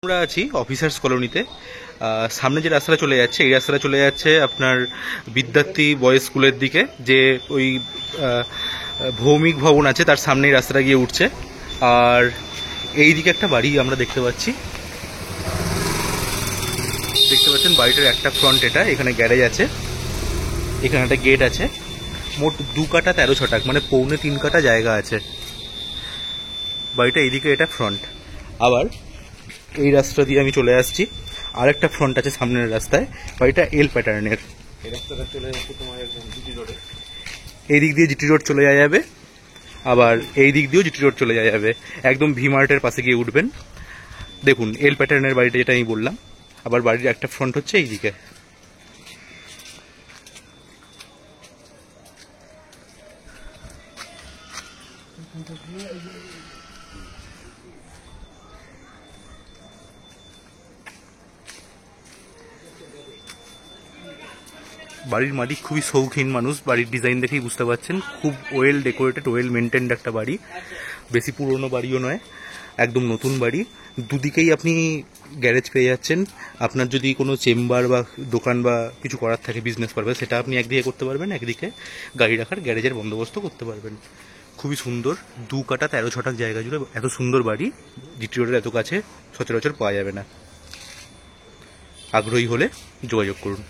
আমরা আছি অফিসার্স কলোনিতে। সামনে যে রাস্তাটা চলে যাচ্ছে এই রাস্তাটা চলে যাচ্ছে আপনার বিদ্যার্থী বয়েজ স্কুলের দিকে, যে ওই ভৌমিক ভবন আছে তার সামনেই রাস্তাটা গিয়ে উঠছে। আর এই দিকে একটা বাড়ি আমরা দেখতে পাচ্ছি, বাড়িটার একটা ফ্রন্ট, এটা এখানে গ্যারেজ আছে, এখানে একটা গেট আছে। মোট 2 কাঠা 13 ছটাক, মানে 2.25 কাঠা জায়গা আছে বাড়িটা। এইদিকে এটা ফ্রন্ট। আবার এই রাস্তা দিয়ে আমি চলে আসছি, আর একটা ফ্রন্ট আছে সামনের রাস্তায়, বাড়িটা এল প্যাটার্নের। এই রাস্তাটা চলে যাচ্ছে তোমার একদম জিটি রোডে। এই দিক দিয়ে জিটি রোড চলে যাওয়া যাবে, আবার এই দিক দিয়েও জিটি রোড চলে যাওয়া যাবে। একদম ভি মার্টের পাশে গিয়ে উঠবেন। দেখুন এল প্যাটার্নের বাড়িটা যেটা আমি বললাম। আবার বাড়ির একটা ফ্রন্ট হচ্ছে এইদিকে। বাড়ির মালিক খুবই শৌখিন মানুষ, বাড়ির ডিজাইন দেখেই বুঝতে পারছেন। খুব ওয়েল ডেকোরেটেড, ওয়েল মেনটেন্ড একটা বাড়ি। বেশি পুরনো বাড়িও নয়, একদম নতুন বাড়ি। দুদিকেই আপনি গ্যারেজ পেয়ে যাচ্ছেন। আপনার যদি কোনো চেম্বার বা দোকান বা কিছু করার থাকে, বিজনেস পারপাস, সেটা আপনি একদিকে করতে পারবেন, একদিকে গাড়ি রাখার গ্যারেজের বন্দোবস্ত করতে পারবেন। খুবই সুন্দর, 2 কাঠা 13 ছটাক জায়গা জুড়ে এত সুন্দর বাড়ি জিটি রোডের এত কাছে সচরাচর পাওয়া যাবে না। আগ্রহী হলে যোগাযোগ করুন।